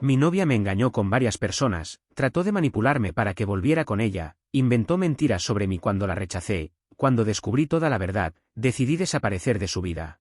Mi novia me engañó con varias personas, trató de manipularme para que volviera con ella, inventó mentiras sobre mí cuando la rechacé. Cuando descubrí toda la verdad, decidí desaparecer de su vida.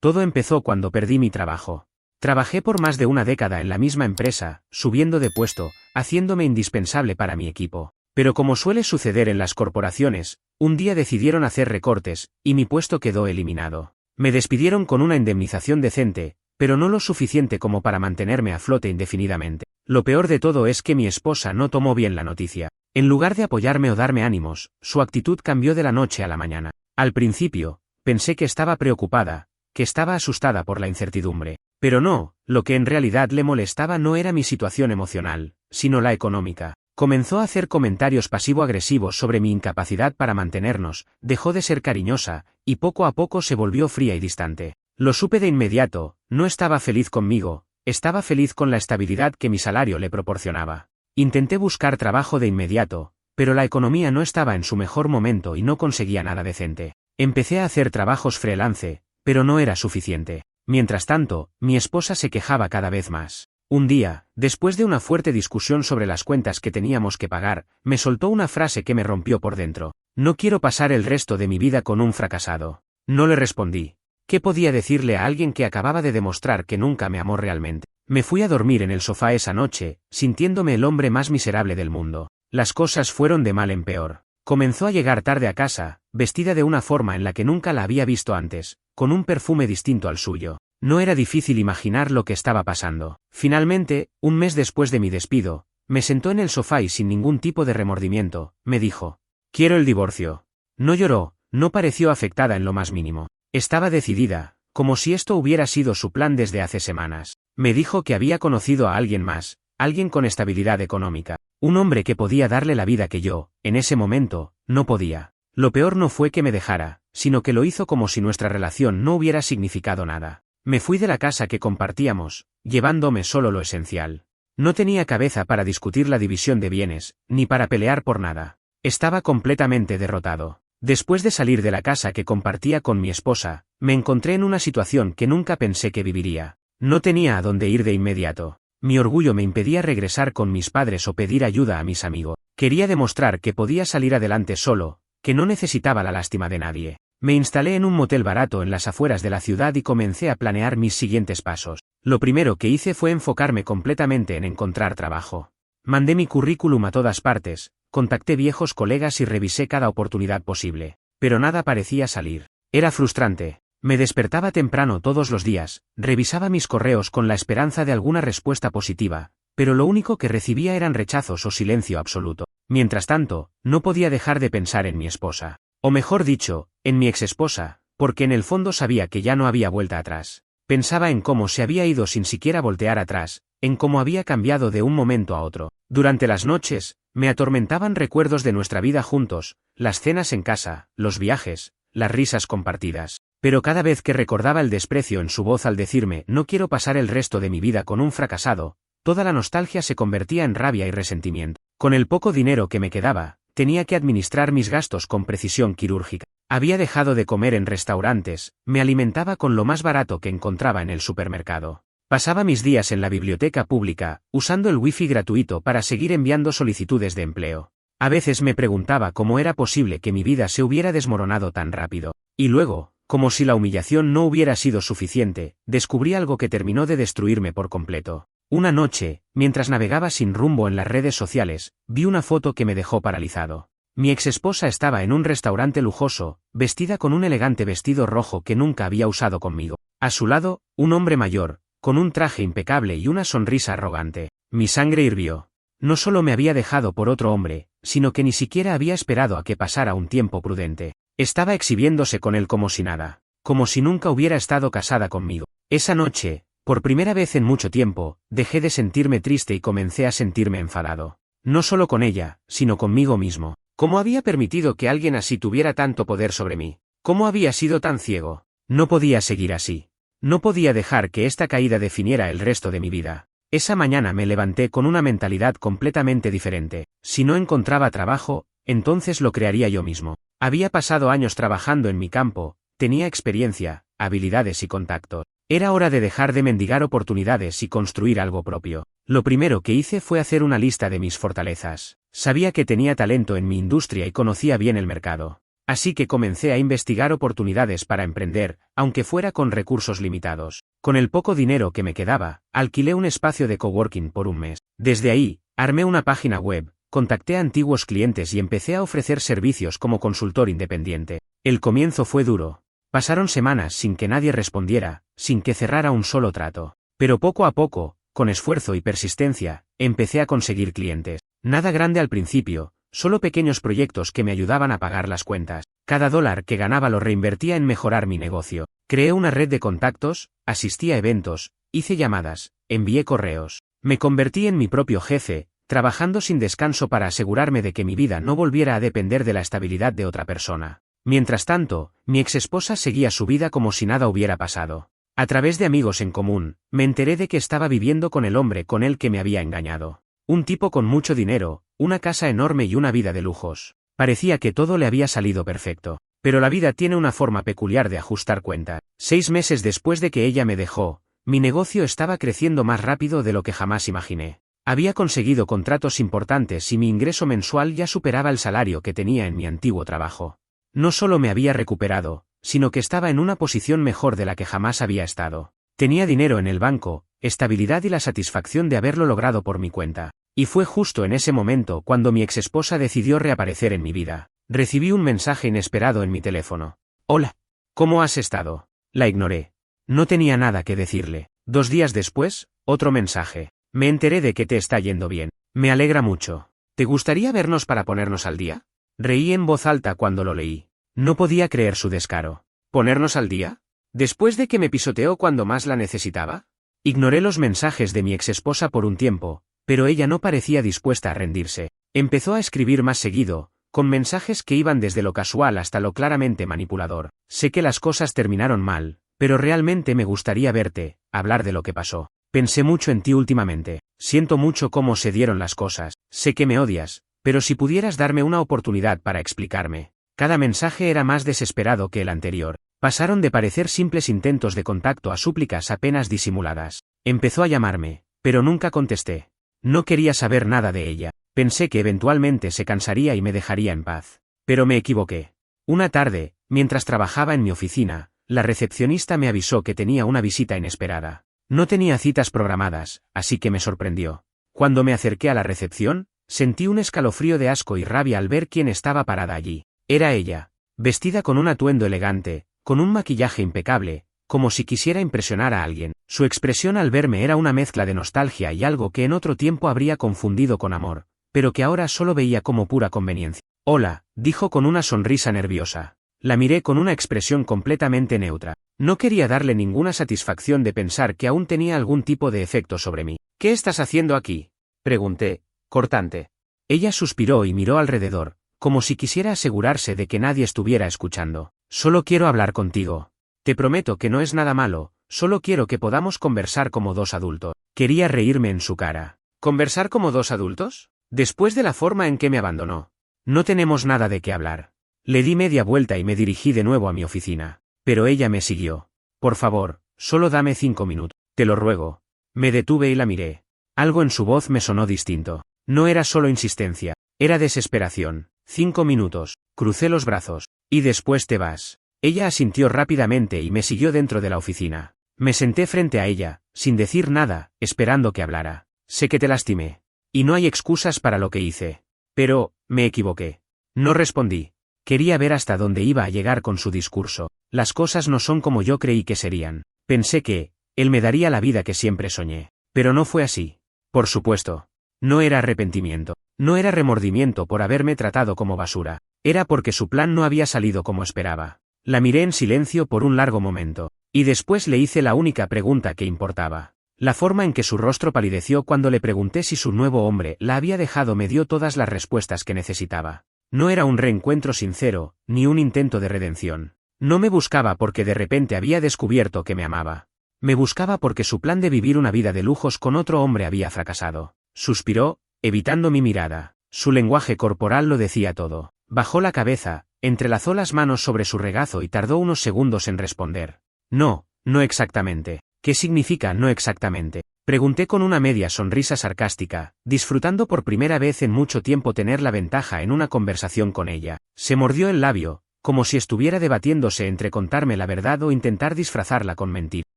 Todo empezó cuando perdí mi trabajo. Trabajé por más de una década en la misma empresa, subiendo de puesto, haciéndome indispensable para mi equipo. Pero como suele suceder en las corporaciones, un día decidieron hacer recortes, y mi puesto quedó eliminado. Me despidieron con una indemnización decente, pero no lo suficiente como para mantenerme a flote indefinidamente. Lo peor de todo es que mi esposa no tomó bien la noticia. En lugar de apoyarme o darme ánimos, su actitud cambió de la noche a la mañana. Al principio, pensé que estaba preocupada, que estaba asustada por la incertidumbre. Pero no, lo que en realidad le molestaba no era mi situación emocional, sino la económica. Comenzó a hacer comentarios pasivo-agresivos sobre mi incapacidad para mantenernos, dejó de ser cariñosa, y poco a poco se volvió fría y distante. Lo supe de inmediato, no estaba feliz conmigo, estaba feliz con la estabilidad que mi salario le proporcionaba. Intenté buscar trabajo de inmediato, pero la economía no estaba en su mejor momento y no conseguía nada decente. Empecé a hacer trabajos freelance, pero no era suficiente. Mientras tanto, mi esposa se quejaba cada vez más. Un día, después de una fuerte discusión sobre las cuentas que teníamos que pagar, me soltó una frase que me rompió por dentro. No quiero pasar el resto de mi vida con un fracasado. No le respondí. ¿Qué podía decirle a alguien que acababa de demostrar que nunca me amó realmente? Me fui a dormir en el sofá esa noche, sintiéndome el hombre más miserable del mundo. Las cosas fueron de mal en peor. Comenzó a llegar tarde a casa, vestida de una forma en la que nunca la había visto antes, con un perfume distinto al suyo. No era difícil imaginar lo que estaba pasando. Finalmente, un mes después de mi despido, me sentó en el sofá y sin ningún tipo de remordimiento, me dijo: «Quiero el divorcio». No lloró, no pareció afectada en lo más mínimo. Estaba decidida, como si esto hubiera sido su plan desde hace semanas. Me dijo que había conocido a alguien más, alguien con estabilidad económica, un hombre que podía darle la vida que yo, en ese momento, no podía. Lo peor no fue que me dejara, sino que lo hizo como si nuestra relación no hubiera significado nada. Me fui de la casa que compartíamos, llevándome solo lo esencial. No tenía cabeza para discutir la división de bienes, ni para pelear por nada. Estaba completamente derrotado. Después de salir de la casa que compartía con mi esposa, me encontré en una situación que nunca pensé que viviría. No tenía a dónde ir de inmediato. Mi orgullo me impedía regresar con mis padres o pedir ayuda a mis amigos. Quería demostrar que podía salir adelante solo, que no necesitaba la lástima de nadie. Me instalé en un motel barato en las afueras de la ciudad y comencé a planear mis siguientes pasos. Lo primero que hice fue enfocarme completamente en encontrar trabajo. Mandé mi currículum a todas partes, contacté viejos colegas y revisé cada oportunidad posible. Pero nada parecía salir. Era frustrante. Me despertaba temprano todos los días, revisaba mis correos con la esperanza de alguna respuesta positiva, pero lo único que recibía eran rechazos o silencio absoluto. Mientras tanto, no podía dejar de pensar en mi esposa. O mejor dicho, en mi exesposa, porque en el fondo sabía que ya no había vuelta atrás. Pensaba en cómo se había ido sin siquiera voltear atrás, en cómo había cambiado de un momento a otro. Durante las noches, me atormentaban recuerdos de nuestra vida juntos, las cenas en casa, los viajes, las risas compartidas. Pero cada vez que recordaba el desprecio en su voz al decirme «no quiero pasar el resto de mi vida con un fracasado», toda la nostalgia se convertía en rabia y resentimiento. Con el poco dinero que me quedaba, tenía que administrar mis gastos con precisión quirúrgica. Había dejado de comer en restaurantes, me alimentaba con lo más barato que encontraba en el supermercado. Pasaba mis días en la biblioteca pública, usando el wifi gratuito para seguir enviando solicitudes de empleo. A veces me preguntaba cómo era posible que mi vida se hubiera desmoronado tan rápido. Y luego, como si la humillación no hubiera sido suficiente, descubrí algo que terminó de destruirme por completo. Una noche, mientras navegaba sin rumbo en las redes sociales, vi una foto que me dejó paralizado. Mi exesposa estaba en un restaurante lujoso, vestida con un elegante vestido rojo que nunca había usado conmigo. A su lado, un hombre mayor, con un traje impecable y una sonrisa arrogante. Mi sangre hirvió. No solo me había dejado por otro hombre, sino que ni siquiera había esperado a que pasara un tiempo prudente. Estaba exhibiéndose con él como si nada, como si nunca hubiera estado casada conmigo. Esa noche, por primera vez en mucho tiempo, dejé de sentirme triste y comencé a sentirme enfadado. No solo con ella, sino conmigo mismo. ¿Cómo había permitido que alguien así tuviera tanto poder sobre mí? ¿Cómo había sido tan ciego? No podía seguir así. No podía dejar que esta caída definiera el resto de mi vida. Esa mañana me levanté con una mentalidad completamente diferente. Si no encontraba trabajo, entonces lo crearía yo mismo. Había pasado años trabajando en mi campo, tenía experiencia, habilidades y contactos. Era hora de dejar de mendigar oportunidades y construir algo propio. Lo primero que hice fue hacer una lista de mis fortalezas. Sabía que tenía talento en mi industria y conocía bien el mercado. Así que comencé a investigar oportunidades para emprender, aunque fuera con recursos limitados. Con el poco dinero que me quedaba, alquilé un espacio de coworking por un mes. Desde ahí, armé una página web, contacté a antiguos clientes y empecé a ofrecer servicios como consultor independiente. El comienzo fue duro. Pasaron semanas sin que nadie respondiera, sin que cerrara un solo trato. Pero poco a poco, con esfuerzo y persistencia, empecé a conseguir clientes. Nada grande al principio, solo pequeños proyectos que me ayudaban a pagar las cuentas. Cada dólar que ganaba lo reinvertía en mejorar mi negocio. Creé una red de contactos, asistí a eventos, hice llamadas, envié correos. Me convertí en mi propio jefe, trabajando sin descanso para asegurarme de que mi vida no volviera a depender de la estabilidad de otra persona. Mientras tanto, mi exesposa seguía su vida como si nada hubiera pasado. A través de amigos en común, me enteré de que estaba viviendo con el hombre con el que me había engañado. Un tipo con mucho dinero, una casa enorme y una vida de lujos. Parecía que todo le había salido perfecto. Pero la vida tiene una forma peculiar de ajustar cuentas. 6 meses después de que ella me dejó, mi negocio estaba creciendo más rápido de lo que jamás imaginé. Había conseguido contratos importantes y mi ingreso mensual ya superaba el salario que tenía en mi antiguo trabajo. No solo me había recuperado, sino que estaba en una posición mejor de la que jamás había estado. Tenía dinero en el banco, estabilidad y la satisfacción de haberlo logrado por mi cuenta. Y fue justo en ese momento cuando mi exesposa decidió reaparecer en mi vida. Recibí un mensaje inesperado en mi teléfono. Hola. ¿Cómo has estado? La ignoré. No tenía nada que decirle. 2 días después, otro mensaje. Me enteré de que te está yendo bien. Me alegra mucho. ¿Te gustaría vernos para ponernos al día? Reí en voz alta cuando lo leí. No podía creer su descaro. ¿Ponernos al día? ¿Después de que me pisoteó cuando más la necesitaba? Ignoré los mensajes de mi exesposa por un tiempo, pero ella no parecía dispuesta a rendirse. Empezó a escribir más seguido, con mensajes que iban desde lo casual hasta lo claramente manipulador. Sé que las cosas terminaron mal, pero realmente me gustaría verte, hablar de lo que pasó. Pensé mucho en ti últimamente. Siento mucho cómo se dieron las cosas. Sé que me odias, pero si pudieras darme una oportunidad para explicarme. Cada mensaje era más desesperado que el anterior. Pasaron de parecer simples intentos de contacto a súplicas apenas disimuladas. Empezó a llamarme, pero nunca contesté. No quería saber nada de ella. Pensé que eventualmente se cansaría y me dejaría en paz. Pero me equivoqué. Una tarde, mientras trabajaba en mi oficina, la recepcionista me avisó que tenía una visita inesperada. No tenía citas programadas, así que me sorprendió. Cuando me acerqué a la recepción, sentí un escalofrío de asco y rabia al ver quién estaba parada allí. Era ella, vestida con un atuendo elegante, con un maquillaje impecable, como si quisiera impresionar a alguien. Su expresión al verme era una mezcla de nostalgia y algo que en otro tiempo habría confundido con amor, pero que ahora solo veía como pura conveniencia. Hola, dijo con una sonrisa nerviosa. La miré con una expresión completamente neutra. No quería darle ninguna satisfacción de pensar que aún tenía algún tipo de efecto sobre mí. ¿Qué estás haciendo aquí? Pregunté, cortante. Ella suspiró y miró alrededor, como si quisiera asegurarse de que nadie estuviera escuchando. Solo quiero hablar contigo. Te prometo que no es nada malo, solo quiero que podamos conversar como 2 adultos. Quería reírme en su cara. ¿Conversar como 2 adultos? Después de la forma en que me abandonó. No tenemos nada de qué hablar. Le di media vuelta y me dirigí de nuevo a mi oficina. Pero ella me siguió. Por favor, solo dame 5 minutos. Te lo ruego. Me detuve y la miré. Algo en su voz me sonó distinto. No era solo insistencia, era desesperación. 5 minutos. Crucé los brazos. Y después te vas. Ella asintió rápidamente y me siguió dentro de la oficina. Me senté frente a ella, sin decir nada, esperando que hablara. Sé que te lastimé. Y no hay excusas para lo que hice. Pero, me equivoqué. No respondí. Quería ver hasta dónde iba a llegar con su discurso. Las cosas no son como yo creí que serían. Pensé que, él me daría la vida que siempre soñé. Pero no fue así. Por supuesto. No era arrepentimiento. No era remordimiento por haberme tratado como basura. Era porque su plan no había salido como esperaba. La miré en silencio por un largo momento. Y después le hice la única pregunta que importaba. La forma en que su rostro palideció cuando le pregunté si su nuevo hombre la había dejado me dio todas las respuestas que necesitaba. No era un reencuentro sincero, ni un intento de redención. No me buscaba porque de repente había descubierto que me amaba. Me buscaba porque su plan de vivir una vida de lujos con otro hombre había fracasado. Suspiró, evitando mi mirada. Su lenguaje corporal lo decía todo. Bajó la cabeza, entrelazó las manos sobre su regazo y tardó unos segundos en responder. No, No exactamente. ¿Qué significa no exactamente? Pregunté con una media sonrisa sarcástica, disfrutando por primera vez en mucho tiempo tener la ventaja en una conversación con ella. Se mordió el labio, como si estuviera debatiéndose entre contarme la verdad o intentar disfrazarla con mentir.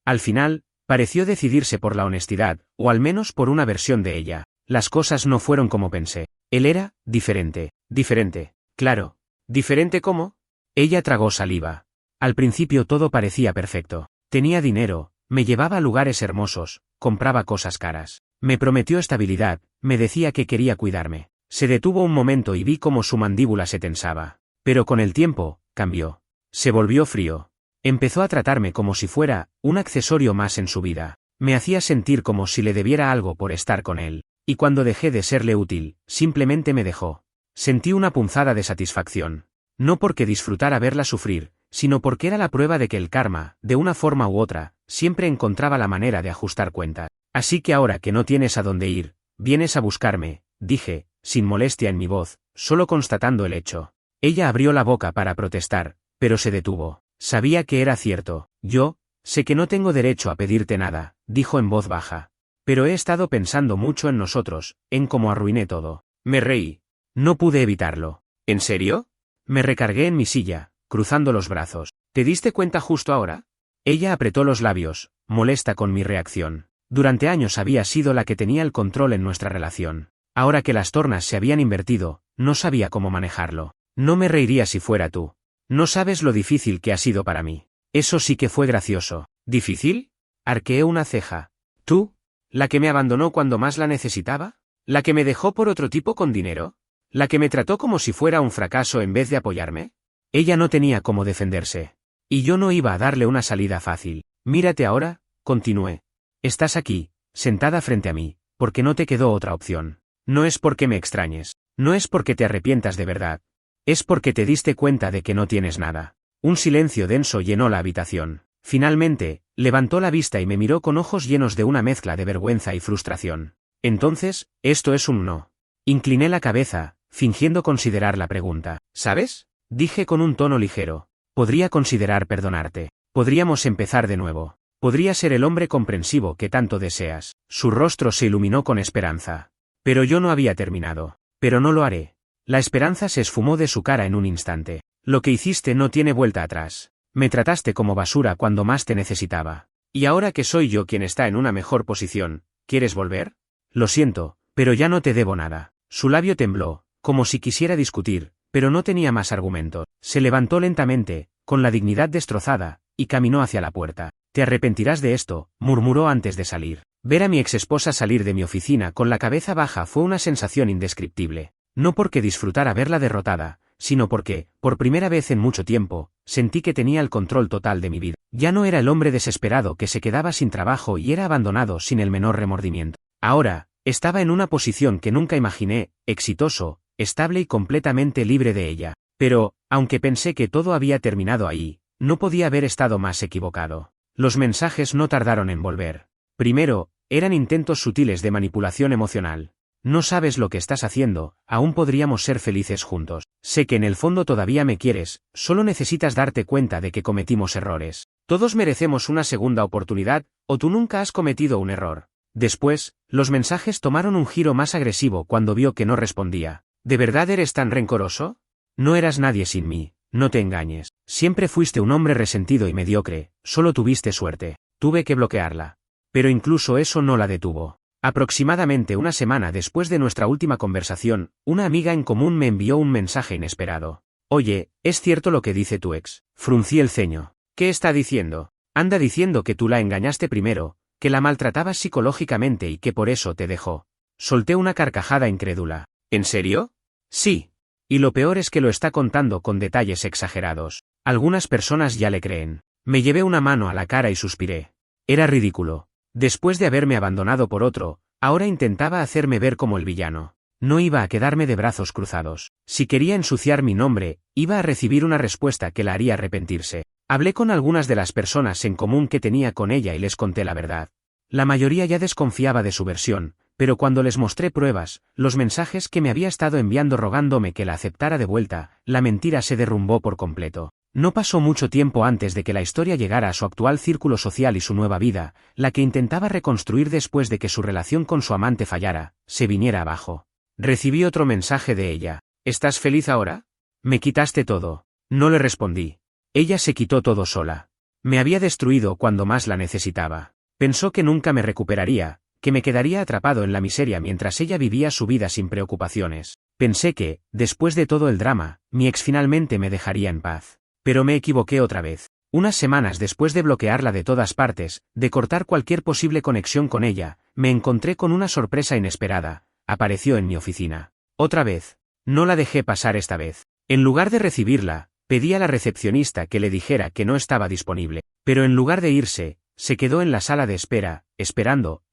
Al final, pareció decidirse por la honestidad, o al menos por una versión de ella. Las cosas no fueron como pensé. Él era diferente. Diferente. Claro. ¿Diferente cómo? Ella tragó saliva. Al principio todo parecía perfecto. Tenía dinero, me llevaba a lugares hermosos, compraba cosas caras. Me prometió estabilidad, me decía que quería cuidarme. Se detuvo un momento y vi cómo su mandíbula se tensaba. Pero con el tiempo, cambió. Se volvió frío. Empezó a tratarme como si fuera un accesorio más en su vida. Me hacía sentir como si le debiera algo por estar con él. Y cuando dejé de serle útil, simplemente me dejó. Sentí una punzada de satisfacción. No porque disfrutara verla sufrir, sino porque era la prueba de que el karma, de una forma u otra, siempre encontraba la manera de ajustar cuentas. Así que ahora que no tienes a dónde ir, vienes a buscarme, dije, sin molestia en mi voz, solo constatando el hecho. Ella abrió la boca para protestar, pero se detuvo. Sabía que era cierto. Yo, sé que no tengo derecho a pedirte nada, dijo en voz baja. Pero he estado pensando mucho en nosotros, en cómo arruiné todo. Me reí. No pude evitarlo. ¿En serio? Me recargué en mi silla, cruzando los brazos. ¿Te diste cuenta justo ahora? Ella apretó los labios, molesta con mi reacción. Durante años había sido la que tenía el control en nuestra relación. Ahora que las tornas se habían invertido, no sabía cómo manejarlo. No me reiría si fuera tú. No sabes lo difícil que ha sido para mí. Eso sí que fue gracioso. ¿Difícil? Arqueé una ceja. ¿Tú? ¿La que me abandonó cuando más la necesitaba? ¿La que me dejó por otro tipo con dinero? ¿La que me trató como si fuera un fracaso en vez de apoyarme? Ella no tenía cómo defenderse. Y yo no iba a darle una salida fácil. Mírate ahora, continué. Estás aquí, sentada frente a mí, porque no te quedó otra opción. No es porque me extrañes. No es porque te arrepientas de verdad. Es porque te diste cuenta de que no tienes nada. Un silencio denso llenó la habitación. Finalmente, levantó la vista y me miró con ojos llenos de una mezcla de vergüenza y frustración. Entonces, esto es un no. Incliné la cabeza, fingiendo considerar la pregunta. ¿Sabes? Dije con un tono ligero. Podría considerar perdonarte. Podríamos empezar de nuevo. Podría ser el hombre comprensivo que tanto deseas. Su rostro se iluminó con esperanza. Pero yo no había terminado. Pero no lo haré. La esperanza se esfumó de su cara en un instante. Lo que hiciste no tiene vuelta atrás. Me trataste como basura cuando más te necesitaba. Y ahora que soy yo quien está en una mejor posición, ¿quieres volver? Lo siento, pero ya no te debo nada. Su labio tembló, como si quisiera discutir, pero no tenía más argumentos. Se levantó lentamente, con la dignidad destrozada, y caminó hacia la puerta. Te arrepentirás de esto, murmuró antes de salir. Ver a mi exesposa salir de mi oficina con la cabeza baja fue una sensación indescriptible. No porque disfrutara verla derrotada, sino porque, por primera vez en mucho tiempo, sentí que tenía el control total de mi vida. Ya no era el hombre desesperado que se quedaba sin trabajo y era abandonado sin el menor remordimiento. Ahora, estaba en una posición que nunca imaginé, exitoso, estable y completamente libre de ella. Pero, aunque pensé que todo había terminado ahí, no podía haber estado más equivocado. Los mensajes no tardaron en volver. Primero, eran intentos sutiles de manipulación emocional. No sabes lo que estás haciendo, aún podríamos ser felices juntos. Sé que en el fondo todavía me quieres, solo necesitas darte cuenta de que cometimos errores. Todos merecemos una segunda oportunidad, o tú nunca has cometido un error. Después, los mensajes tomaron un giro más agresivo cuando vio que no respondía. ¿De verdad eres tan rencoroso? No eras nadie sin mí, no te engañes. Siempre fuiste un hombre resentido y mediocre, solo tuviste suerte. Tuve que bloquearla. Pero incluso eso no la detuvo. Aproximadamente una semana después de nuestra última conversación, una amiga en común me envió un mensaje inesperado. Oye, ¿es cierto lo que dice tu ex? Fruncí el ceño. ¿Qué está diciendo? Anda diciendo que tú la engañaste primero, que la maltratabas psicológicamente y que por eso te dejó. Solté una carcajada incrédula. ¿En serio? Sí. Y lo peor es que lo está contando con detalles exagerados. Algunas personas ya le creen. Me llevé una mano a la cara y suspiré. Era ridículo. Después de haberme abandonado por otro, ahora intentaba hacerme ver como el villano. No iba a quedarme de brazos cruzados. Si quería ensuciar mi nombre, iba a recibir una respuesta que la haría arrepentirse. Hablé con algunas de las personas en común que tenía con ella y les conté la verdad. La mayoría ya desconfiaba de su versión, pero cuando les mostré pruebas, los mensajes que me había estado enviando rogándome que la aceptara de vuelta, la mentira se derrumbó por completo. No pasó mucho tiempo antes de que la historia llegara a su actual círculo social y su nueva vida, la que intentaba reconstruir después de que su relación con su amante fallara, se viniera abajo. Recibí otro mensaje de ella. ¿Estás feliz ahora? Me quitaste todo. No le respondí. Ella se quitó todo sola. Me había destruido cuando más la necesitaba. Pensó que nunca me recuperaría, que me quedaría atrapado en la miseria mientras ella vivía su vida sin preocupaciones. Pensé que, después de todo el drama, mi ex finalmente me dejaría en paz. Pero me equivoqué otra vez. Unas semanas después de bloquearla de todas partes, de cortar cualquier posible conexión con ella, me encontré con una sorpresa inesperada. Apareció en mi oficina. Otra vez. No la dejé pasar esta vez. En lugar de recibirla, pedí a la recepcionista que le dijera que no estaba disponible. Pero en lugar de irse, se quedó en la sala de espera, esperando.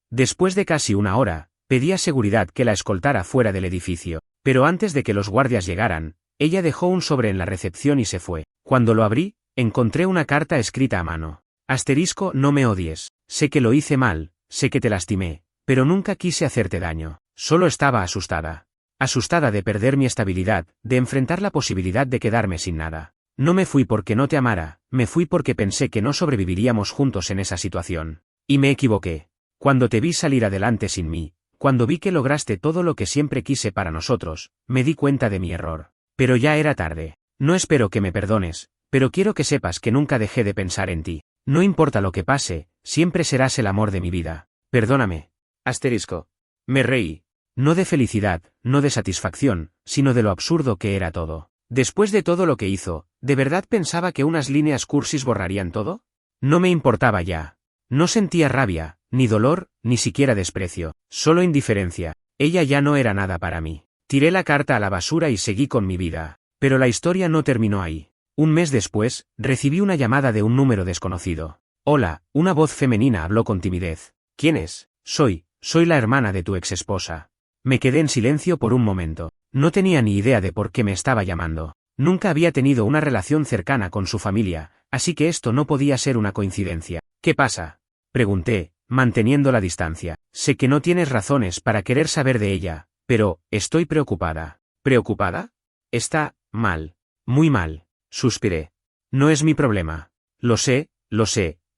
Después de casi una hora, pedí a seguridad que la escoltara fuera del edificio. Pero antes de que los guardias llegaran, ella dejó un sobre en la recepción y se fue. Cuando lo abrí, encontré una carta escrita a mano. Asterisco, no me odies. Sé que lo hice mal, sé que te lastimé, pero nunca quise hacerte daño. Solo estaba asustada. Asustada de perder mi estabilidad, de enfrentar la posibilidad de quedarme sin nada. No me fui porque no te amara, me fui porque pensé que no sobreviviríamos juntos en esa situación. Y me equivoqué. Cuando te vi salir adelante sin mí, cuando vi que lograste todo lo que siempre quise para nosotros, me di cuenta de mi error. Pero ya era tarde. No espero que me perdones, pero quiero que sepas que nunca dejé de pensar en ti. No importa lo que pase, siempre serás el amor de mi vida. Perdóname. Asterisco. Me reí. No de felicidad, no de satisfacción, sino de lo absurdo que era todo. Después de todo lo que hizo, ¿de verdad pensaba que unas líneas cursis borrarían todo? No me importaba ya. No sentía rabia, ni dolor, ni siquiera desprecio, solo indiferencia. Ella ya no era nada para mí. Tiré la carta a la basura y seguí con mi vida. Pero la historia no terminó ahí. Un mes después, recibí una llamada de un número desconocido. Hola, una voz femenina habló con timidez. ¿Quién es? Soy la hermana de tu exesposa. Me quedé en silencio por un momento. No tenía ni idea de por qué me estaba llamando. Nunca había tenido una relación cercana con su familia, así que esto no podía ser una coincidencia. ¿Qué pasa? Pregunté, manteniendo la distancia. Sé que no tienes razones para querer saber de ella, pero estoy preocupada. ¿Preocupada? Está mal. Muy mal. Suspiré. No es mi problema. Lo sé,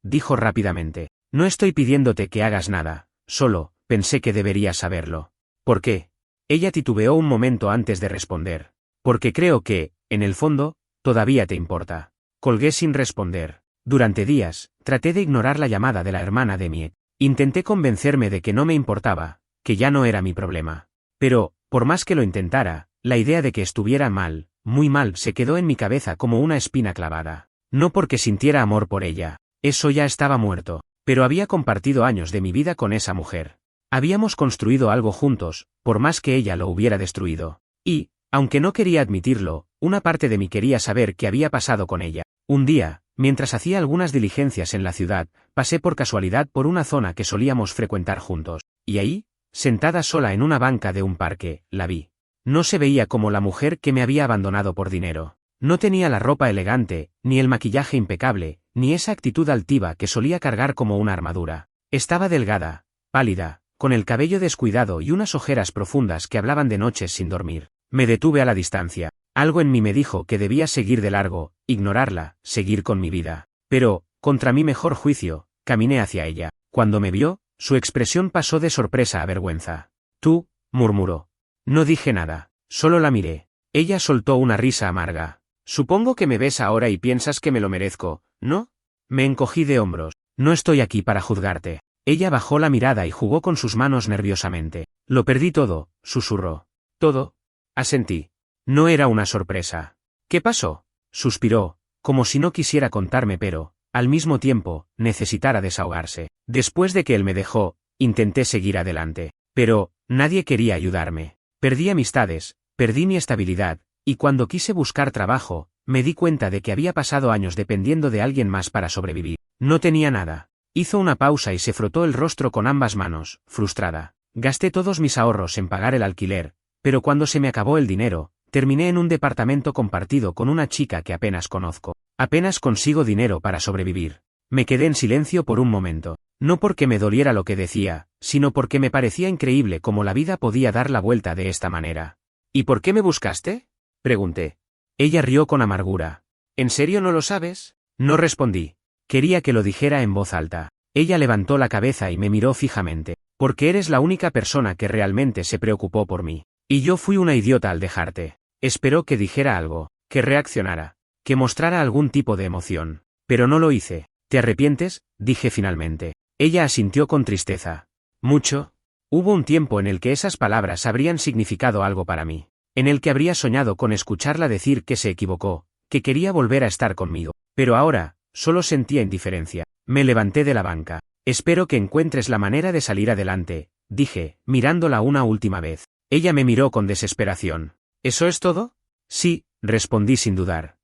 dijo rápidamente. No estoy pidiéndote que hagas nada, solo, pensé que deberías saberlo. ¿Por qué? Ella titubeó un momento antes de responder. Porque creo que, en el fondo, todavía te importa. Colgué sin responder. Durante días, traté de ignorar la llamada de la hermana de mi ex. Intenté convencerme de que no me importaba, que ya no era mi problema. Pero, por más que lo intentara, la idea de que estuviera mal, muy mal, se quedó en mi cabeza como una espina clavada. No porque sintiera amor por ella, eso ya estaba muerto, pero había compartido años de mi vida con esa mujer. Habíamos construido algo juntos, por más que ella lo hubiera destruido. Y, aunque no quería admitirlo, una parte de mí quería saber qué había pasado con ella. Un día, mientras hacía algunas diligencias en la ciudad, pasé por casualidad por una zona que solíamos frecuentar juntos, y ahí, sentada sola en una banca de un parque, la vi. No se veía como la mujer que me había abandonado por dinero. No tenía la ropa elegante, ni el maquillaje impecable, ni esa actitud altiva que solía cargar como una armadura. Estaba delgada, pálida, con el cabello descuidado y unas ojeras profundas que hablaban de noches sin dormir. Me detuve a la distancia. Algo en mí me dijo que debía seguir de largo, ignorarla, seguir con mi vida. Pero, contra mi mejor juicio, caminé hacia ella. Cuando me vio, su expresión pasó de sorpresa a vergüenza. Tú, murmuró. No dije nada, solo la miré. Ella soltó una risa amarga. Supongo que me ves ahora y piensas que me lo merezco, ¿no? Me encogí de hombros. No estoy aquí para juzgarte. Ella bajó la mirada y jugó con sus manos nerviosamente. Lo perdí todo, susurró. ¿Todo? Asentí. No era una sorpresa. ¿Qué pasó? Suspiró, como si no quisiera contarme pero, al mismo tiempo, necesitara desahogarse. Después de que él me dejó, intenté seguir adelante. Pero, nadie quería ayudarme. Perdí amistades, perdí mi estabilidad, y cuando quise buscar trabajo, me di cuenta de que había pasado años dependiendo de alguien más para sobrevivir. No tenía nada. Hizo una pausa y se frotó el rostro con ambas manos, frustrada. Gasté todos mis ahorros en pagar el alquiler, pero cuando se me acabó el dinero, terminé en un departamento compartido con una chica que apenas conozco. Apenas consigo dinero para sobrevivir. Me quedé en silencio por un momento. No porque me doliera lo que decía, sino porque me parecía increíble cómo la vida podía dar la vuelta de esta manera. ¿Y por qué me buscaste? Pregunté. Ella rió con amargura. ¿En serio no lo sabes? No respondí. Quería que lo dijera en voz alta. Ella levantó la cabeza y me miró fijamente. Porque eres la única persona que realmente se preocupó por mí. Y yo fui una idiota al dejarte. Esperó que dijera algo, que reaccionara, que mostrara algún tipo de emoción. Pero no lo hice. ¿Te arrepientes?, dije finalmente. Ella asintió con tristeza. ¿Mucho? Hubo un tiempo en el que esas palabras habrían significado algo para mí. En el que habría soñado con escucharla decir que se equivocó, que quería volver a estar conmigo. Pero ahora, solo sentía indiferencia. Me levanté de la banca. Espero que encuentres la manera de salir adelante, dije, mirándola una última vez. Ella me miró con desesperación. ¿Eso es todo? Sí, respondí sin dudar.